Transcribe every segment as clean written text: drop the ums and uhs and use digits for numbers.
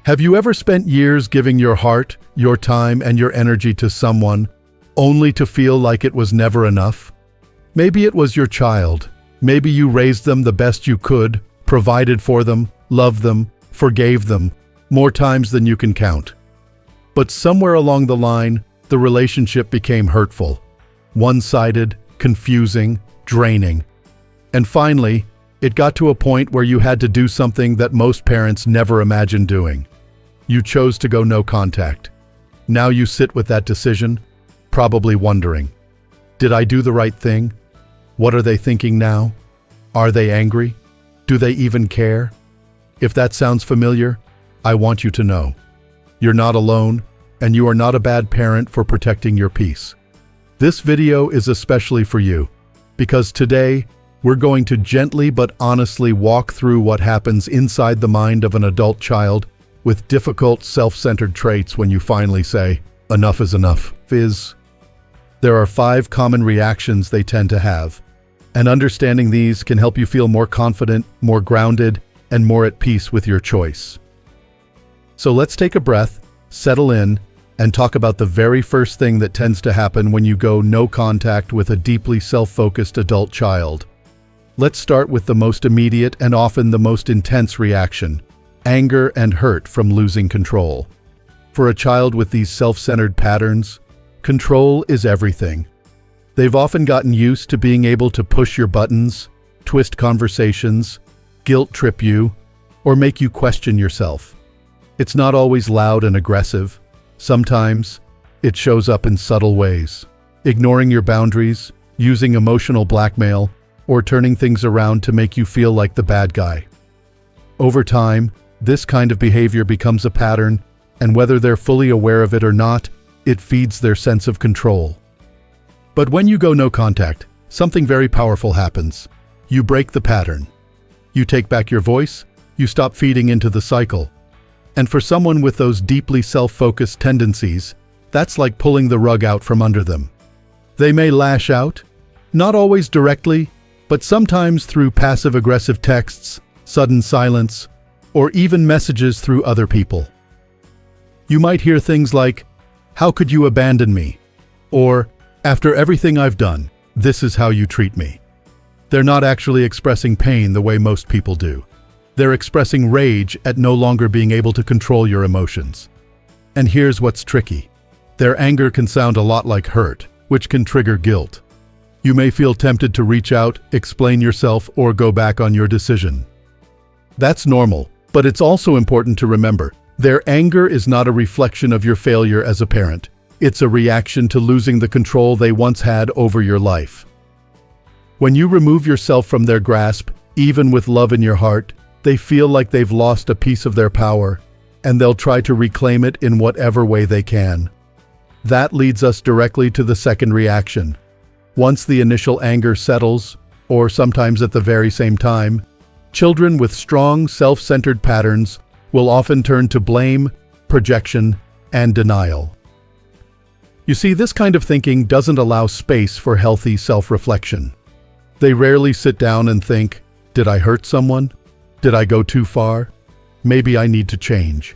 Have you ever spent years giving your heart, your time, and your energy to someone, only to feel like it was never enough? Maybe it was your child. Maybe you raised them the best you could, provided for them, loved them, forgave them, more times than you can count. But somewhere along the line, the relationship became hurtful, one-sided, confusing, draining. And finally, it got to a point where you had to do something that most parents never imagined doing. You chose to go no contact. Now you sit with that decision, probably wondering, did I do the right thing? What are they thinking now? Are they angry? Do they even care? If that sounds familiar, I want you to know. You're not alone, and you are not a bad parent for protecting your peace. This video is especially for you, because today, we're going to gently but honestly walk through what happens inside the mind of an adult child with difficult, self-centered traits when you finally say, enough is enough. There are 5 common reactions they tend to have, and understanding these can help you feel more confident, more grounded, and more at peace with your choice. So let's take a breath, settle in, and talk about the very first thing that tends to happen when you go no contact with a deeply self-focused adult child. Let's start with the most immediate and often the most intense reaction: anger and hurt from losing control. For a child with these self-centered patterns, control is everything. They've often gotten used to being able to push your buttons, twist conversations, guilt-trip you, or make you question yourself. It's not always loud and aggressive. Sometimes, it shows up in subtle ways: ignoring your boundaries, using emotional blackmail, or turning things around to make you feel like the bad guy. Over time, this kind of behavior becomes a pattern, and whether they're fully aware of it or not, it feeds their sense of control. But when you go no contact, something very powerful happens. You break the pattern. You take back your voice, you stop feeding into the cycle. And for someone with those deeply self-focused tendencies, that's like pulling the rug out from under them. They may lash out, not always directly, but sometimes through passive-aggressive texts, sudden silence, or even messages through other people. You might hear things like, "How could you abandon me?" Or, "After everything I've done, this is how you treat me." They're not actually expressing pain the way most people do. They're expressing rage at no longer being able to control your emotions. And here's what's tricky. Their anger can sound a lot like hurt, which can trigger guilt. You may feel tempted to reach out, explain yourself, or go back on your decision. That's normal, but it's also important to remember, their anger is not a reflection of your failure as a parent. It's a reaction to losing the control they once had over your life. When you remove yourself from their grasp, even with love in your heart, they feel like they've lost a piece of their power, and they'll try to reclaim it in whatever way they can. That leads us directly to the second reaction. Once the initial anger settles, or sometimes at the very same time, children with strong, self-centered patterns will often turn to blame, projection, and denial. You see, this kind of thinking doesn't allow space for healthy self-reflection. They rarely sit down and think, "Did I hurt someone? Did I go too far? Maybe I need to change."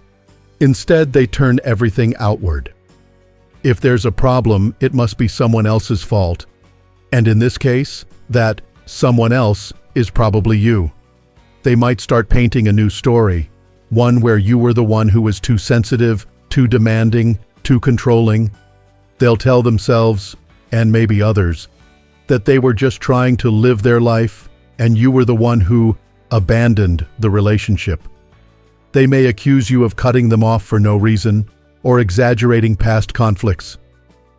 Instead, they turn everything outward. If there's a problem, it must be someone else's fault. And in this case, that someone else is probably you. They might start painting a new story, one where you were the one who was too sensitive, too demanding, too controlling. They'll tell themselves, and maybe others, that they were just trying to live their life, and you were the one who abandoned the relationship. They may accuse you of cutting them off for no reason, or exaggerating past conflicts.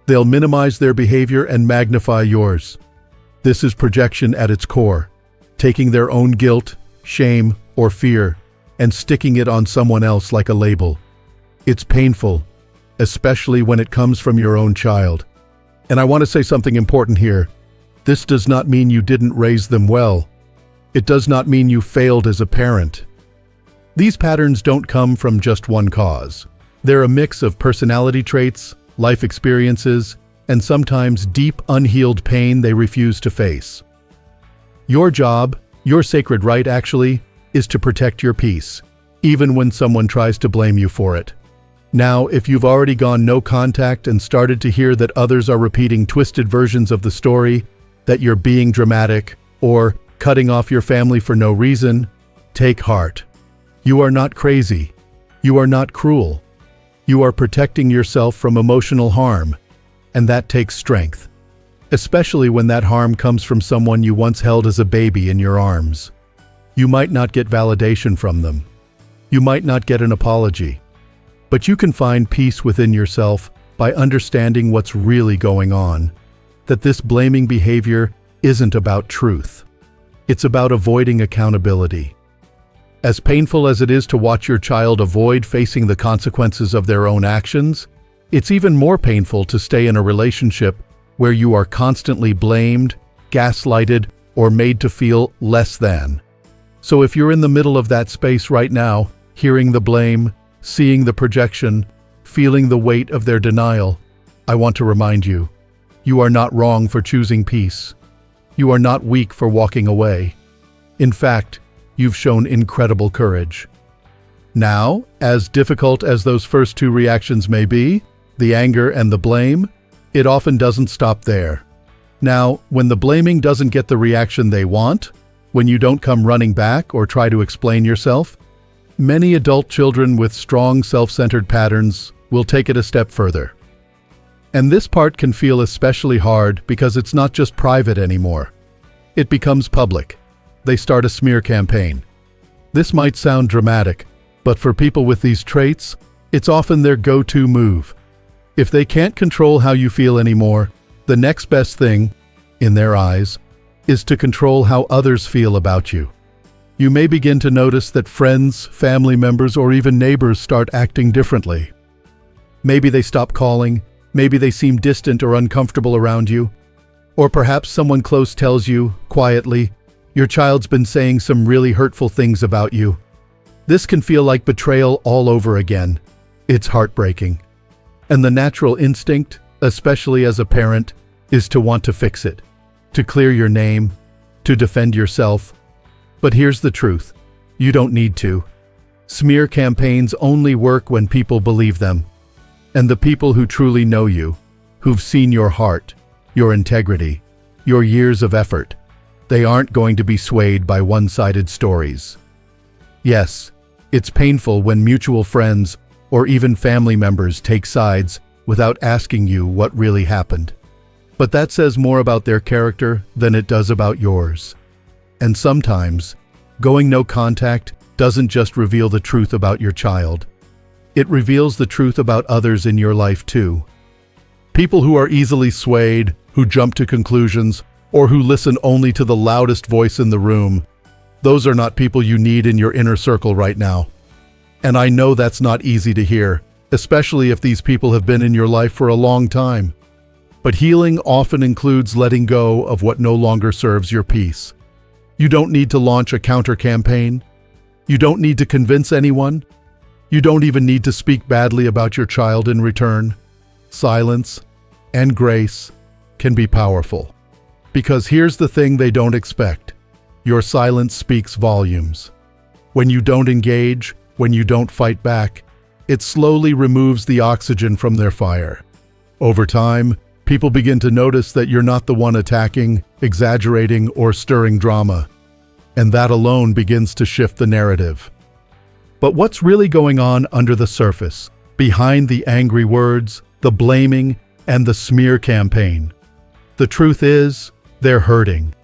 They'll minimize their behavior and magnify yours. This is projection at its core, taking their own guilt, shame, or fear, and sticking it on someone else like a label. It's painful, especially when it comes from your own child. And I want to say something important here. This does not mean you didn't raise them well. It does not mean you failed as a parent. These patterns don't come from just one cause. They're a mix of personality traits, life experiences, and sometimes deep, unhealed pain they refuse to face. Your job, your sacred right actually, is to protect your peace, even when someone tries to blame you for it. Now, if you've already gone no contact and started to hear that others are repeating twisted versions of the story, that you're being dramatic, or cutting off your family for no reason, take heart. You are not crazy. You are not cruel. You are protecting yourself from emotional harm, and that takes strength, especially when that harm comes from someone you once held as a baby in your arms. You might not get validation from them. You might not get an apology, but you can find peace within yourself by understanding what's really going on, that this blaming behavior isn't about truth. It's about avoiding accountability. As painful as it is to watch your child avoid facing the consequences of their own actions, it's even more painful to stay in a relationship where you are constantly blamed, gaslighted, or made to feel less than. So if you're in the middle of that space right now, hearing the blame, seeing the projection, feeling the weight of their denial, I want to remind you, you are not wrong for choosing peace. You are not weak for walking away. In fact, you've shown incredible courage. Now, as difficult as those first two reactions may be, the anger and the blame, it often doesn't stop there. Now, when the blaming doesn't get the reaction they want, when you don't come running back or try to explain yourself, many adult children with strong self-centered patterns will take it a step further. And this part can feel especially hard because it's not just private anymore. It becomes public. They start a smear campaign. This might sound dramatic, but for people with these traits, it's often their go-to move. If they can't control how you feel anymore, the next best thing, in their eyes, is to control how others feel about you. You may begin to notice that friends, family members, or even neighbors start acting differently. Maybe they stop calling, maybe they seem distant or uncomfortable around you, or perhaps someone close tells you, quietly, your child's been saying some really hurtful things about you. This can feel like betrayal all over again. It's heartbreaking. And the natural instinct, especially as a parent, is to want to fix it, to clear your name, to defend yourself. But here's the truth. You don't need to. Smear campaigns only work when people believe them. And the people who truly know you, who've seen your heart, your integrity, your years of effort, they aren't going to be swayed by one-sided stories. Yes, it's painful when mutual friends or even family members take sides without asking you what really happened. But that says more about their character than it does about yours. And sometimes, going no contact doesn't just reveal the truth about your child. It reveals the truth about others in your life too. People who are easily swayed, who jump to conclusions, or who listen only to the loudest voice in the room, those are not people you need in your inner circle right now. And I know that's not easy to hear, especially if these people have been in your life for a long time. But healing often includes letting go of what no longer serves your peace. You don't need to launch a counter-campaign. You don't need to convince anyone. You don't even need to speak badly about your child in return. Silence and grace can be powerful. Because here's the thing they don't expect. Your silence speaks volumes. When you don't engage, when you don't fight back, it slowly removes the oxygen from their fire. Over time, people begin to notice that you're not the one attacking, exaggerating, or stirring drama. And that alone begins to shift the narrative. But what's really going on under the surface, behind the angry words, the blaming, and the smear campaign? The truth is, they're hurting.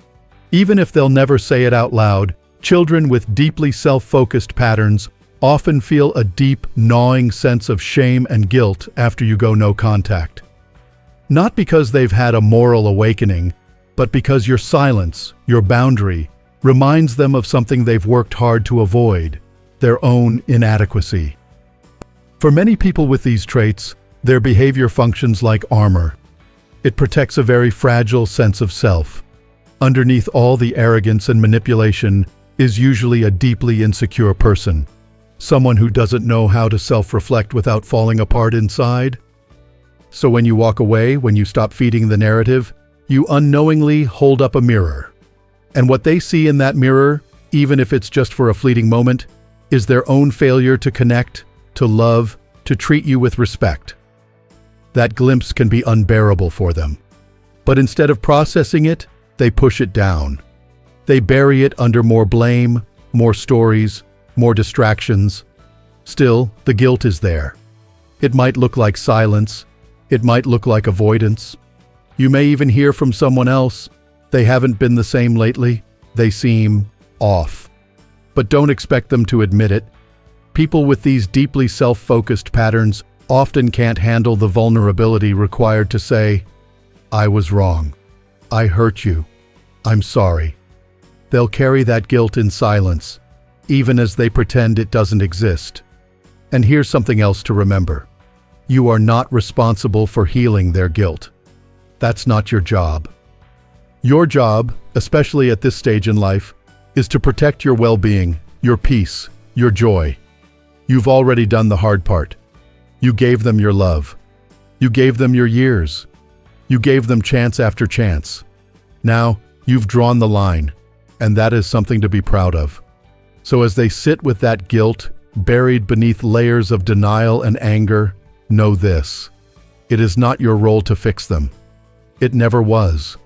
Even if they'll never say it out loud, children with deeply self-focused patterns often feel a deep, gnawing sense of shame and guilt after you go no contact. Not because they've had a moral awakening, but because your silence, your boundary, reminds them of something they've worked hard to avoid, their own inadequacy. For many people with these traits, their behavior functions like armor. It protects a very fragile sense of self. Underneath all the arrogance and manipulation is usually a deeply insecure person, someone who doesn't know how to self-reflect without falling apart inside. So when you walk away, when you stop feeding the narrative, you unknowingly hold up a mirror. And what they see in that mirror, even if it's just for a fleeting moment, is their own failure to connect, to love, to treat you with respect. That glimpse can be unbearable for them. But instead of processing it, they push it down. They bury it under more blame, more stories, more distractions. Still, the guilt is there. It might look like silence. It might look like avoidance. You may even hear from someone else, "They haven't been the same lately. They seem off." But don't expect them to admit it. People with these deeply self-focused patterns often can't handle the vulnerability required to say, "I was wrong. I hurt you. I'm sorry." They'll carry that guilt in silence, even as they pretend it doesn't exist. And here's something else to remember. You are not responsible for healing their guilt. That's not your job. Your job, especially at this stage in life, is to protect your well-being, your peace, your joy. You've already done the hard part. You gave them your love. You gave them your years. You gave them chance after chance. Now, you've drawn the line, and that is something to be proud of. So as they sit with that guilt, buried beneath layers of denial and anger, know this: it is not your role to fix them. It never was.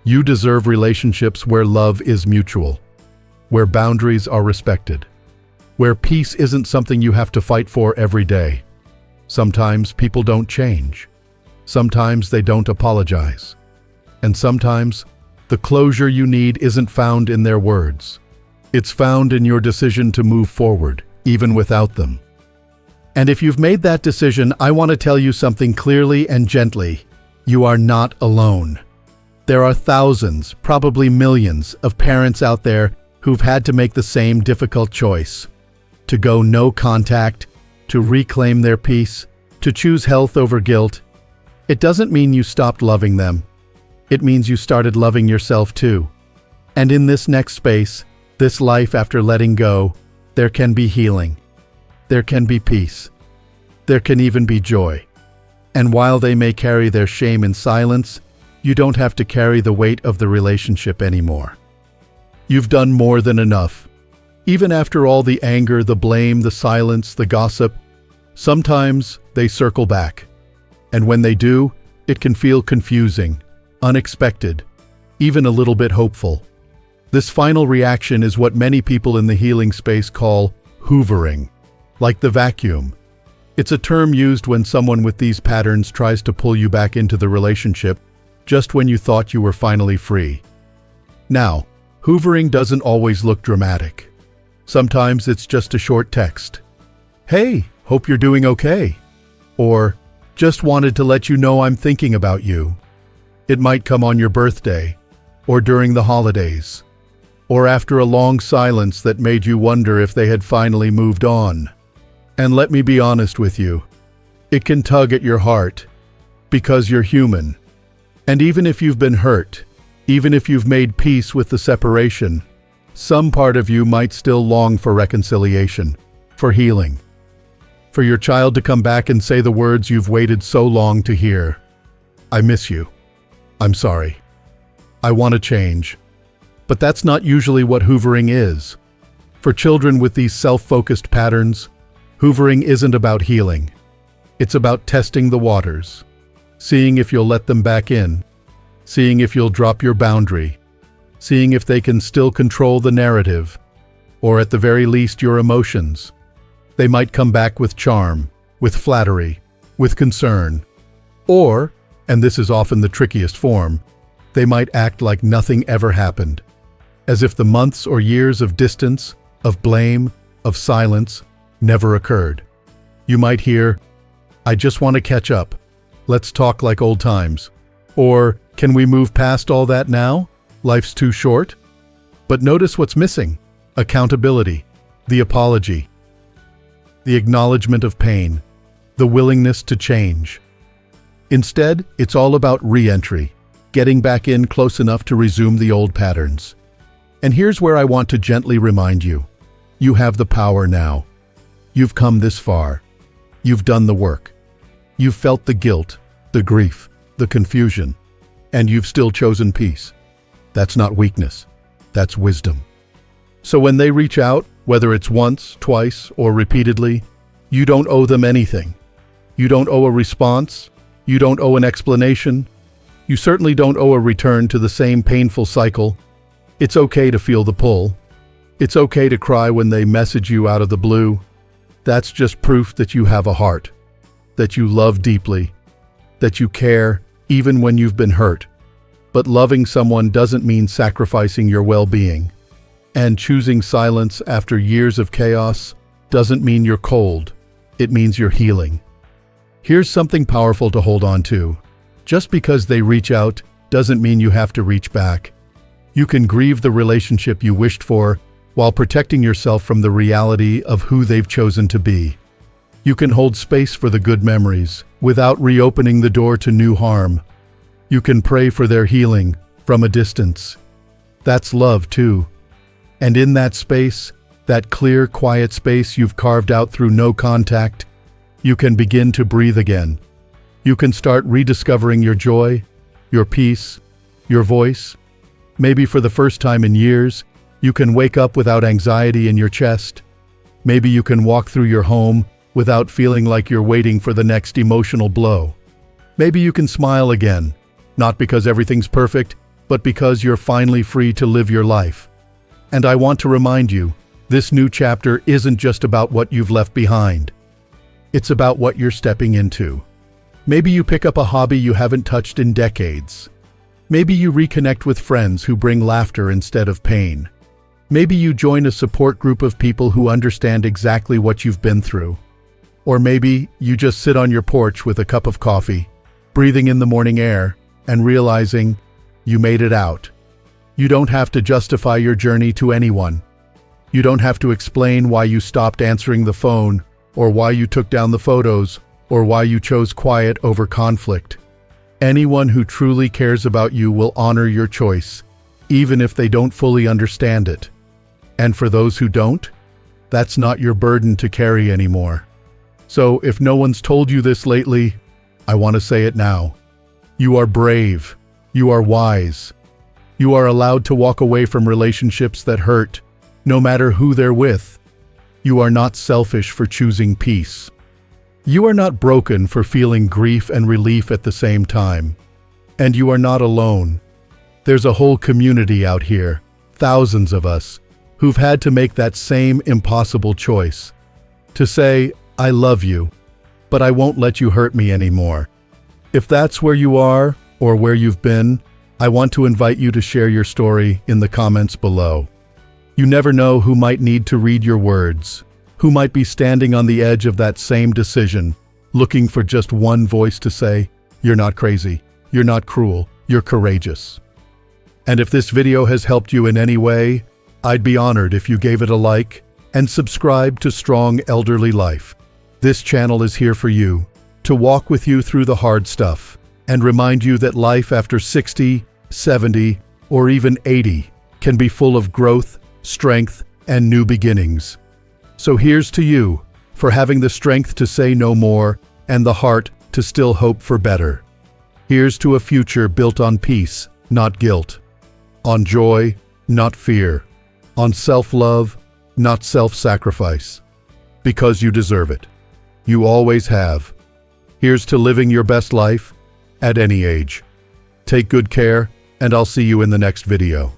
You deserve relationships where love is mutual, where boundaries are respected, where peace isn't something you have to fight for every day. Sometimes people don't change. Sometimes they don't apologize. And sometimes the closure you need isn't found in their words. It's found in your decision to move forward, even without them. And if you've made that decision, I want to tell you something clearly and gently. You are not alone. There are thousands, probably millions, of parents out there who've had to make the same difficult choice. To go no contact, to reclaim their peace, to choose health over guilt. It doesn't mean you stopped loving them. It means you started loving yourself too. And in this next space, this life after letting go, there can be healing. There can be peace. There can even be joy. And while they may carry their shame in silence, you don't have to carry the weight of the relationship anymore. You've done more than enough. Even after all the anger, the blame, the silence, the gossip, sometimes they circle back. And when they do, it can feel confusing, unexpected, even a little bit hopeful. This final reaction is what many people in the healing space call hoovering, like the vacuum. It's a term used when someone with these patterns tries to pull you back into the relationship just when you thought you were finally free. Now, hoovering doesn't always look dramatic. Sometimes it's just a short text. "Hey, hope you're doing okay." Or, "Just wanted to let you know I'm thinking about you." It might come on your birthday, or during the holidays, or after a long silence that made you wonder if they had finally moved on. And let me be honest with you, it can tug at your heart, because you're human. And even if you've been hurt, even if you've made peace with the separation, some part of you might still long for reconciliation, for healing, for your child to come back and say the words you've waited so long to hear. "I miss you. I'm sorry. I want to change." But that's not usually what hoovering is. For children with these self-focused patterns, hoovering isn't about healing. It's about testing the waters, seeing if you'll let them back in, seeing if you'll drop your boundary, seeing if they can still control the narrative, or at the very least your emotions. They might come back with charm, with flattery, with concern. Or, and this is often the trickiest form, they might act like nothing ever happened, as if the months or years of distance, of blame, of silence, never occurred. You might hear, "I just want to catch up. Let's talk like old times." Or, "Can we move past all that now? Life's too short." But notice what's missing: accountability, the apology, the acknowledgement of pain, the willingness to change. Instead, it's all about re-entry, getting back in close enough to resume the old patterns. And here's where I want to gently remind you. You have the power now. You've come this far. You've done the work. You've felt the guilt, the grief, the confusion, and you've still chosen peace. That's not weakness. That's wisdom. So when they reach out, Whether it's once, twice, or repeatedly, you don't owe them anything. You don't owe a response. You don't owe an explanation. You certainly don't owe a return to the same painful cycle. It's okay to feel the pull. It's okay to cry when they message you out of the blue. That's just proof that you have a heart, that you love deeply, that you care even when you've been hurt. But loving someone doesn't mean sacrificing your well-being. And choosing silence after years of chaos doesn't mean you're cold. It means you're healing. Here's something powerful to hold on to. Just because they reach out doesn't mean you have to reach back. You can grieve the relationship you wished for while protecting yourself from the reality of who they've chosen to be. You can hold space for the good memories without reopening the door to new harm. You can pray for their healing from a distance. That's love too. And in that space, that clear, quiet space you've carved out through no contact, you can begin to breathe again. You can start rediscovering your joy, your peace, your voice. Maybe for the first time in years, you can wake up without anxiety in your chest. Maybe you can walk through your home without feeling like you're waiting for the next emotional blow. Maybe you can smile again, not because everything's perfect, but because you're finally free to live your life. And I want to remind you, this new chapter isn't just about what you've left behind. It's about what you're stepping into. Maybe you pick up a hobby you haven't touched in decades. Maybe you reconnect with friends who bring laughter instead of pain. Maybe you join a support group of people who understand exactly what you've been through. Or maybe you just sit on your porch with a cup of coffee, breathing in the morning air, and realizing you made it out. You don't have to justify your journey to anyone. You don't have to explain why you stopped answering the phone, or why you took down the photos, or why you chose quiet over conflict. Anyone who truly cares about you will honor your choice, even if they don't fully understand it. And for those who don't, that's not your burden to carry anymore. So if no one's told you this lately, I want to say it now. You are brave. You are wise. You are allowed to walk away from relationships that hurt, no matter who they're with. You are not selfish for choosing peace. You are not broken for feeling grief and relief at the same time. And you are not alone. There's a whole community out here, thousands of us, who've had to make that same impossible choice. To say, I love you, but I won't let you hurt me anymore. If that's where you are, or where you've been, I want to invite you to share your story in the comments below. You never know who might need to read your words, who might be standing on the edge of that same decision, looking for just one voice to say, you're not crazy, you're not cruel, you're courageous. And if this video has helped you in any way, I'd be honored if you gave it a like and subscribe to Strong Elderly Life. This channel is here for you, to walk with you through the hard stuff, and remind you that life after 60, 70, or even 80 can be full of growth, strength, and new beginnings. So here's to you, for having the strength to say no more and the heart to still hope for better. Here's to a future built on peace, not guilt. On joy, not fear. On self-love, not self-sacrifice. Because you deserve it. You always have. Here's to living your best life, at any age. Take good care, and I'll see you in the next video.